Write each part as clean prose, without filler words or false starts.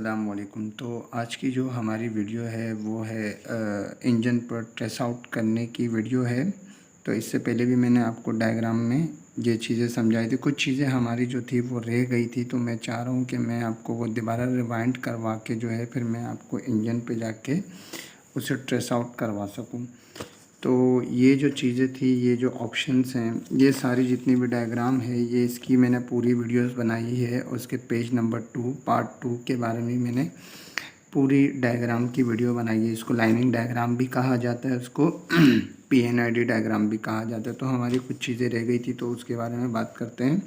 अस्सलाम वालेकुम। तो आज की जो हमारी वीडियो है वो है इंजन पर ट्रेस आउट करने की वीडियो है। तो इससे पहले भी मैंने आपको डायग्राम में ये चीज़ें समझाई थी। कुछ चीज़ें हमारी जो थी वो रह गई थी, तो मैं चाह रहा हूँ कि मैं आपको वो दोबारा रिवाइंड करवा के जो है फिर मैं आपको इंजन पे जाके उसे ट्रेस आउट करवा सकूँ। तो ये जो चीज़ें थी, ये जो ऑप्शंस हैं, ये सारी जितनी भी डायग्राम है, ये इसकी मैंने पूरी वीडियोस बनाई है। उसके पेज नंबर 2 पार्ट 2 के बारे में मैंने पूरी डायग्राम की वीडियो बनाई है। इसको लाइनिंग डायग्राम भी कहा जाता है, उसको PNID डायग्राम भी कहा जाता है। तो हमारी कुछ चीज़ें रह गई थी, तो उसके बारे में बात करते हैं।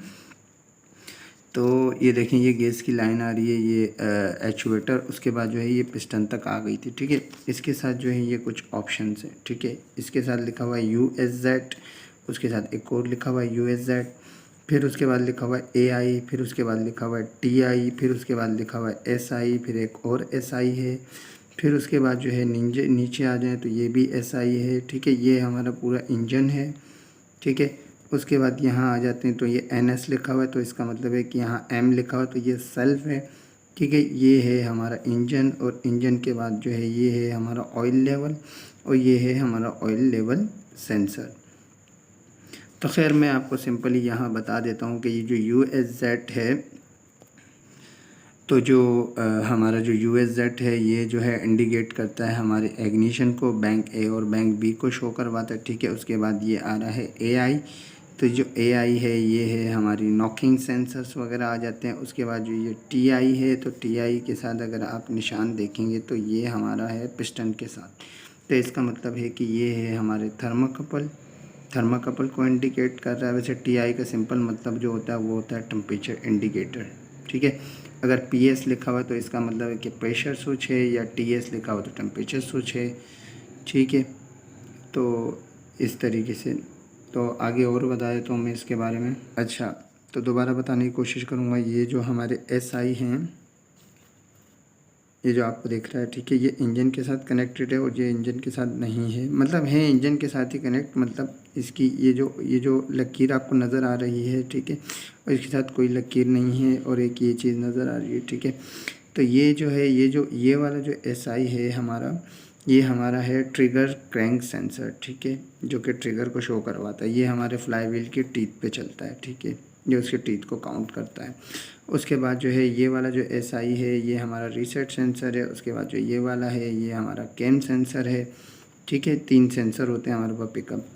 तो ये देखें, ये गैस की लाइन आ रही है, ये एक्चुएटर, उसके बाद जो है ये पिस्टन तक आ गई थी। ठीक है, इसके साथ जो है ये कुछ ऑप्शंस हैं। ठीक है, इसके साथ लिखा हुआ है USZ, उसके साथ एक और लिखा हुआ है USZ, फिर उसके बाद लिखा हुआ है AI, फिर उसके बाद लिखा हुआ है TI, फिर उसके बाद लिखा हुआ है SI, फिर एक और SI है, फिर उसके बाद जो है नीचे आ जाए तो ये भी SI है। ठीक है, ये हमारा पूरा इंजन है। ठीक है, उसके बाद यहाँ आ जाते हैं तो ये NS लिखा हुआ है, तो इसका मतलब है कि यहाँ M लिखा हुआ है, तो ये सेल्फ है। ठीक है, ये है हमारा इंजन, और इंजन के बाद जो है ये है हमारा ऑयल लेवल, और ये है हमारा ऑयल लेवल सेंसर। तो खैर मैं आपको सिंपली यहाँ बता देता हूँ कि ये जो USZ है, तो जो हमारा जो USZ है, ये जो है इंडिकेट करता है हमारे एग्निशन को, बैंक A और बैंक B को शो करवाता है। ठीक है, उसके बाद ये आ रहा है AI, तो जो AI है ये है हमारी नॉकिंग सेंसर्स वगैरह आ जाते हैं। उसके बाद जो ये TI है, तो TI के साथ अगर आप निशान देखेंगे तो ये हमारा है पिस्टन के साथ। तो इसका मतलब है कि ये है हमारे थर्माकपल को इंडिकेट कर रहा है। वैसे TI का सिंपल मतलब जो होता है वो होता है टेम्परेचर इंडिकेटर। ठीक है, अगर PS लिखा हुआ तो इसका मतलब है कि प्रेशर स्विच है, या TS लिखा हुआ तो टेम्परेचर स्विच है। ठीक है, तो इस तरीके से। तो आगे और बता देता हूँ मैं इसके बारे में। अच्छा, तो दोबारा बताने की कोशिश करूँगा। ये जो हमारे SI हैं, ये जो आपको दिख रहा है, ठीक है, ये इंजन के साथ कनेक्टेड है, और ये इंजन के साथ नहीं है। मतलब है इंजन के साथ ही कनेक्ट, मतलब इसकी ये जो लकीर आपको नज़र आ रही है, ठीक है, और इसके साथ कोई लकीर नहीं है, और एक ये चीज़ नज़र आ रही है। ठीक है, तो ये जो है, ये वाला जो SI है हमारा, ये हमारा है ट्रिगर क्रैंक सेंसर। ठीक है, जो कि ट्रिगर को शो करवाता है। ये हमारे फ्लाई व्हील के टीथ पे चलता है। ठीक है, ये उसके टीथ को काउंट करता है। उसके बाद जो है ये वाला जो SI है, ये हमारा रीसेट सेंसर है। उसके बाद जो ये वाला है, ये हमारा कैम सेंसर है। ठीक है, 3 सेंसर होते हैं हमारे पास पिकअप।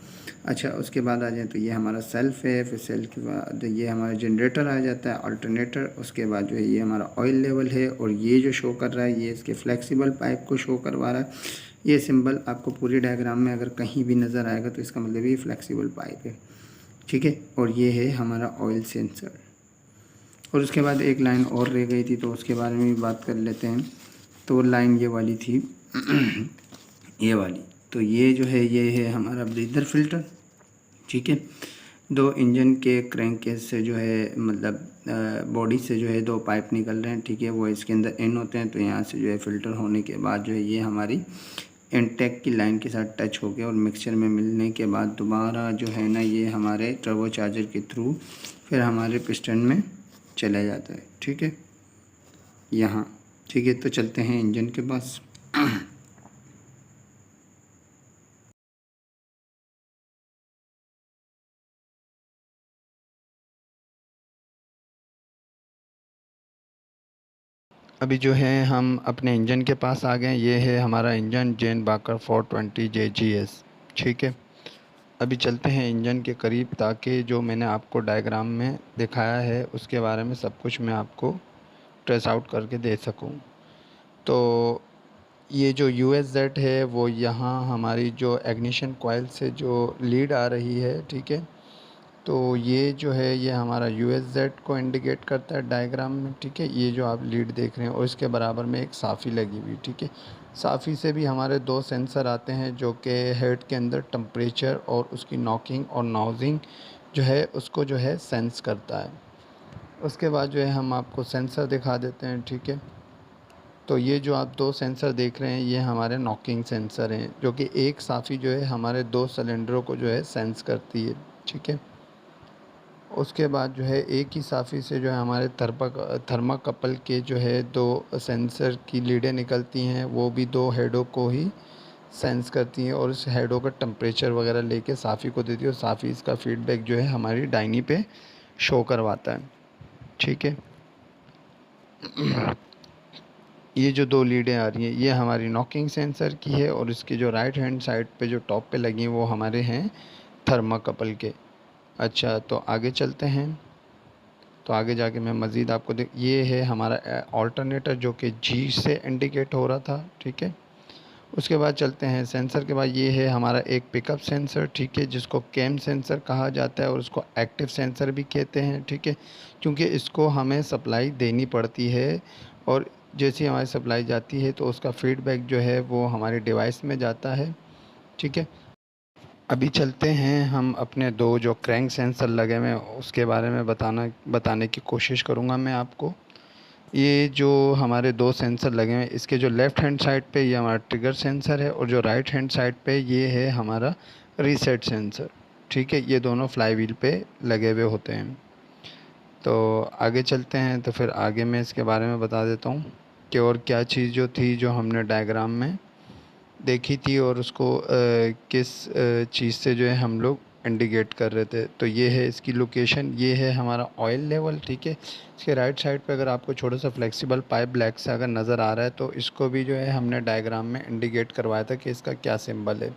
अच्छा, उसके बाद आ जाए तो ये हमारा सेल्फ है। फिर सेल्फ के बाद ये हमारा जनरेटर आ जाता है, अल्टरनेटर। उसके बाद जो है ये हमारा ऑयल लेवल है, और ये जो शो कर रहा है ये इसके फ्लेक्सिबल पाइप को शो करवा रहा है। ये सिंबल आपको पूरी डायग्राम में अगर कहीं भी नज़र आएगा तो इसका मतलब ये फ्लेक्सिबल पाइप है। ठीक है, और ये है हमारा ऑयल सेंसर। और उसके बाद एक लाइन और रह गई थी, तो उसके बारे में भी बात कर लेते हैं। तो लाइन ये वाली थी ये वाली। तो ये जो है ये है हमारा ब्रीदर फिल्टर। ठीक है, 2 इंजन के क्रैंकेस से जो है, मतलब बॉडी से जो है 2 पाइप निकल रहे हैं। ठीक है, वो इसके अंदर इन होते हैं। तो यहाँ से जो है फ़िल्टर होने के बाद जो है ये हमारी इनटेक की लाइन के साथ टच हो गया, और मिक्सचर में मिलने के बाद दोबारा जो है ना, ये हमारे टर्बो चार्जर के थ्रू फिर हमारे पिस्टन में चला जाता है। ठीक है, यहाँ। ठीक है, तो चलते हैं इंजन के पास। अभी जो है हम अपने इंजन के पास आ गए। ये है हमारा इंजन, जेन बाकर 420 JGS। ठीक है, अभी चलते हैं इंजन के करीब, ताकि जो मैंने आपको डायग्राम में दिखाया है उसके बारे में सब कुछ मैं आपको ट्रेस आउट करके दे सकूं। तो ये जो USZ है वो यहाँ हमारी जो एग्निशन कॉइल से जो लीड आ रही है, ठीक है, तो ये जो है ये हमारा USZ को इंडिकेट करता है डायग्राम में। ठीक है, ये जो आप लीड देख रहे हैं, और इसके बराबर में एक साफ़ी लगी हुई। ठीक है, साफ़ी से भी हमारे 2 सेंसर आते हैं, जो कि हेड के अंदर टेम्परेचर और उसकी नॉकिंग और नाउजिंग जो है उसको जो है सेंस करता है। उसके बाद जो है हम आपको सेंसर दिखा देते हैं। ठीक है, तो ये जो आप 2 सेंसर देख रहे हैं ये हमारे नॉकिंग सेंसर हैं, जो कि एक साफ़ी जो है हमारे 2 सिलेंडरों को जो है सेंस करती है। ठीक है, उसके बाद जो है एक ही साफ़ी से जो है हमारे थर्माकपल के जो है 2 सेंसर की लीडें निकलती हैं, वो भी 2 हेडों को ही सेंस करती हैं और उस हेडों का टेम्परेचर वगैरह लेके साफ़ी को देती है और साफ़ी इसका फ़ीडबैक जो है हमारी डायनी पे शो करवाता है। ठीक है। ये जो 2 लीडें आ रही हैं ये हमारी नॉकिंग सेंसर की है और इसकी जो राइट हैंड साइड पे जो टॉप पे लगी हैं वो हमारे हैं थर्माकपल के। अच्छा, तो आगे चलते हैं। तो आगे जाके मैं मज़ीद आपको ये है हमारा ऑल्टरनेटर जो कि जी से इंडिकेट हो रहा था। ठीक है। उसके बाद चलते हैं सेंसर के बाद ये है हमारा एक पिकअप सेंसर। ठीक है, जिसको कैम सेंसर कहा जाता है और उसको एक्टिव सेंसर भी कहते हैं। ठीक है, क्योंकि इसको हमें सप्लाई देनी पड़ती है और जैसी हमारी सप्लाई जाती है तो उसका फीडबैक जो है वो हमारे डिवाइस में जाता है। ठीक है। अभी चलते हैं हम अपने 2 जो क्रैंक सेंसर लगे हुए हैं उसके बारे में बताने की कोशिश करूँगा मैं आपको। ये जो हमारे 2 सेंसर लगे हुए हैं इसके जो लेफ़्ट हैंड साइड पे ये हमारा ट्रिगर सेंसर है और जो राइट हैंड साइड पे ये है हमारा रीसेट सेंसर। ठीक है, ये दोनों फ्लाई व्हील पे लगे हुए होते हैं। तो आगे चलते हैं तो फिर आगे मैं इसके बारे में बता देता हूँ कि और क्या चीज़ जो थी जो हमने डायग्राम में देखी थी और उसको किस चीज़ से जो है हम लोग इंडिकेट कर रहे थे। तो ये है इसकी लोकेशन, ये है हमारा ऑयल लेवल। ठीक है, इसके राइट साइड पे अगर आपको छोटा सा फ्लेक्सिबल पाइप ब्लैक से अगर नज़र आ रहा है तो इसको भी जो है हमने डायग्राम में इंडिकेट करवाया था कि इसका क्या सिंबल है।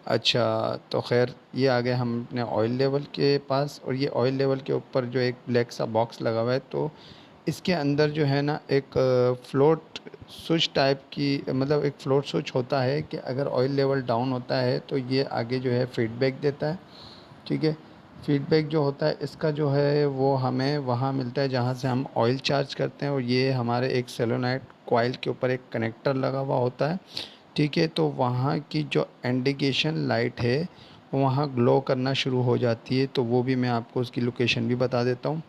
अच्छा, तो ख़ैर ये आ गए हम अपने ऑयल लेवल के पास और ये ऑयल लेवल के ऊपर जो एक ब्लैक सा बॉक्स लगा हुआ है तो इसके अंदर जो है ना एक फ्लोट स्विच टाइप की मतलब एक फ्लोट स्विच होता है कि अगर ऑयल लेवल डाउन होता है तो ये आगे जो है फ़ीडबैक देता है। ठीक है, फ़ीडबैक जो होता है इसका जो है वो हमें वहाँ मिलता है जहाँ से हम ऑयल चार्ज करते हैं और ये हमारे एक सोलेनोइड कॉइल के ऊपर एक कनेक्टर लगा हुआ होता है। ठीक है, तो वहाँ की जो इंडिकेशन लाइट है वहाँ ग्लो करना शुरू हो जाती है, तो वो भी मैं आपको उसकी लोकेशन भी बता देता हूँ।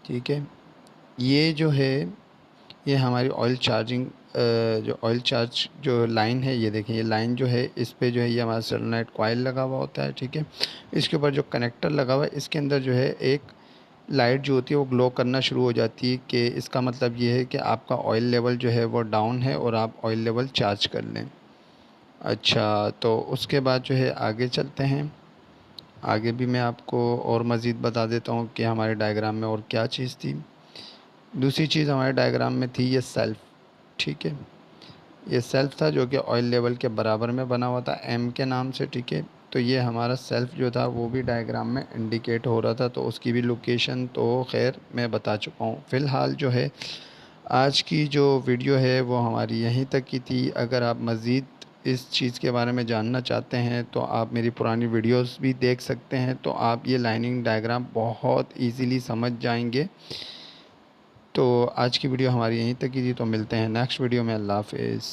ठीक है, ये जो है ये हमारी ऑयल चार्जिंग जो ऑयल चार्ज जो लाइन है ये देखिए, ये लाइन जो है इस पे जो है ये हमारा सोलेनोइड कॉइल लगा हुआ होता है। ठीक है, इसके ऊपर जो कनेक्टर लगा हुआ है इसके अंदर जो है एक लाइट जो होती है वो ग्लो करना शुरू हो जाती है कि इसका मतलब ये है कि आपका ऑयल लेवल जो है वो डाउन है और आप ऑयल लेवल चार्ज कर लें। अच्छा, तो उसके बाद जो है आगे चलते हैं। आगे भी मैं आपको और मज़ीद बता देता हूँ कि हमारे डायग्राम में और क्या चीज़ थी। दूसरी चीज़ हमारे डायग्राम में थी ये सेल्फ़। ठीक है, ये सेल्फ़ था जो कि ऑयल लेवल के बराबर में बना हुआ था एम के नाम से। ठीक है, तो ये हमारा सेल्फ़ जो था वो भी डायग्राम में इंडिकेट हो रहा था तो उसकी भी लोकेशन तो ख़ैर मैं बता चुका हूँ। फ़िलहाल जो है आज की जो वीडियो है वो हमारी यहीं तक की थी। अगर आप मज़ीद इस चीज़ के बारे में जानना चाहते हैं तो आप मेरी पुरानी वीडियोस भी देख सकते हैं, तो आप ये लाइनिंग डायग्राम बहुत इजीली समझ जाएंगे। तो आज की वीडियो हमारी यहीं तक की थी, तो मिलते हैं नेक्स्ट वीडियो में। अल्लाह हाफ़िज़।